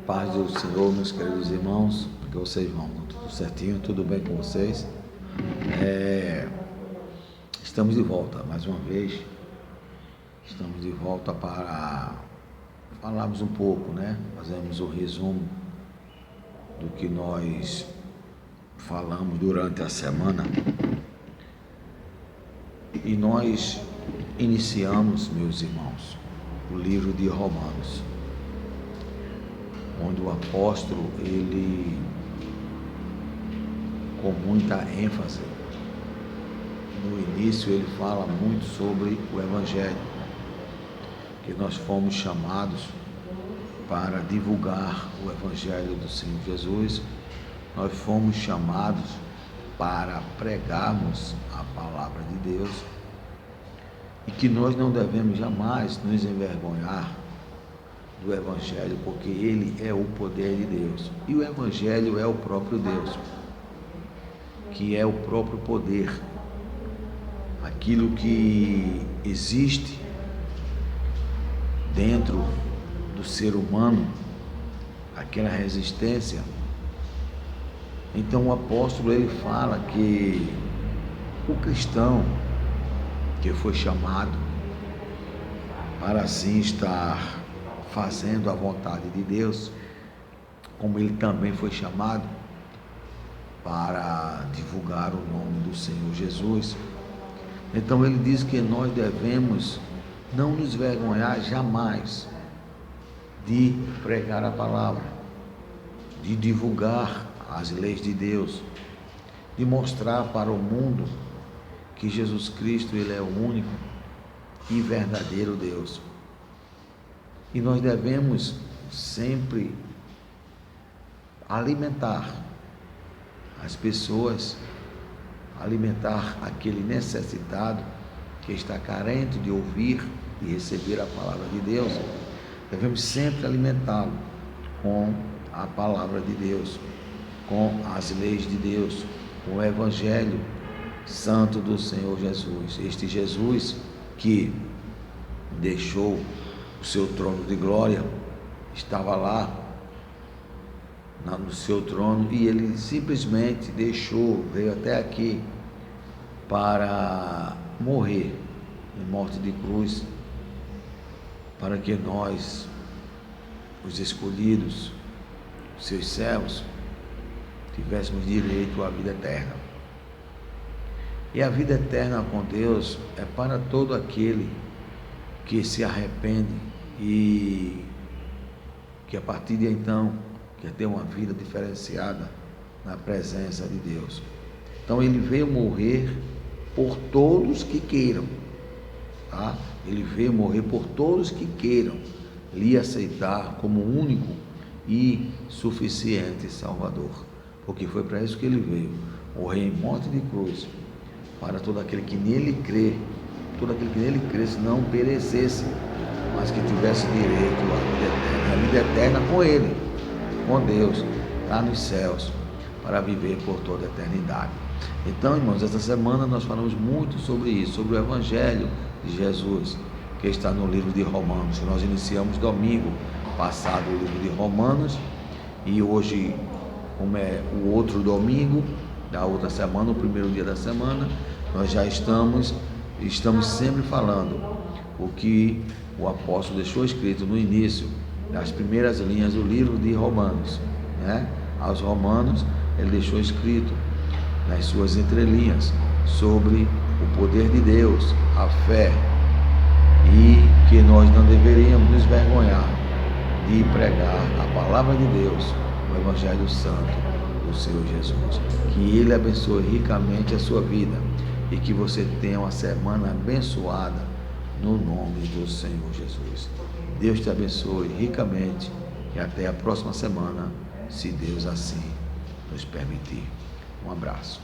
Paz do Senhor, meus queridos irmãos, que vocês vão tudo certinho, tudo bem com vocês? Estamos de volta mais uma vez, estamos de volta para falarmos um pouco, fazermos um resumo do que nós falamos durante a semana. E nós iniciamos, meus irmãos, o livro de Romanos, onde o apóstolo, ele, com muita ênfase, no início ele fala muito sobre o Evangelho, que nós fomos chamados para divulgar o Evangelho do Senhor Jesus, nós fomos chamados para pregarmos a palavra de Deus e que nós não devemos jamais nos envergonhar do Evangelho, porque ele é o poder de Deus e o Evangelho é o próprio Deus, que é o próprio poder, aquilo que existe dentro do ser humano, aquela resistência. Então o apóstolo, ele fala que o cristão que foi chamado para assim estar fazendo a vontade de Deus, como ele também foi chamado para divulgar o nome do Senhor Jesus. Então ele diz que nós devemos não nos vergonhar jamais de pregar a palavra, de divulgar as leis de Deus, de mostrar para o mundo que Jesus Cristo, ele é o único e verdadeiro Deus. E nós devemos sempre alimentar as pessoas, alimentar aquele necessitado que está carente de ouvir e receber a palavra de Deus. Devemos sempre alimentá-lo com a palavra de Deus, com as leis de Deus, com o Evangelho Santo do Senhor Jesus. Este Jesus que deixou o seu trono de glória, estava lá no seu trono e ele simplesmente veio até aqui para morrer em morte de cruz, para que nós, os escolhidos, os seus servos, tivéssemos direito à vida eterna. E a vida eterna com Deus é para todo aquele que se arrepende e que a partir de então quer ter uma vida diferenciada na presença de Deus. Então ele veio morrer por todos que queiram, tá? Ele veio morrer por todos que queiram lhe aceitar como único e suficiente Salvador, porque foi para isso que ele veio, morrer em morte de cruz, para todo aquele que nele crê, todo aquele que nele cresce não perecesse, mas que tivesse direito à vida eterna, a vida eterna com ele, com Deus, lá nos céus, para viver por toda a eternidade. Então, irmãos, esta semana nós falamos muito sobre isso, sobre o Evangelho de Jesus, que está no livro de Romanos, que nós iniciamos domingo passado o livro de Romanos, e hoje, como é o outro domingo da outra semana, o primeiro dia da semana, nós já estamos sempre falando o que o apóstolo deixou escrito no início, nas primeiras linhas do livro de Romanos, Aos Romanos, ele deixou escrito nas suas entrelinhas sobre o poder de Deus, a fé, e que nós não deveríamos nos vergonhar de pregar a palavra de Deus, o Evangelho Santo do Senhor Jesus. Que ele abençoe ricamente a sua vida e que você tenha uma semana abençoada no nome do Senhor Jesus. Deus te abençoe ricamente e até a próxima semana, se Deus assim nos permitir. Um abraço.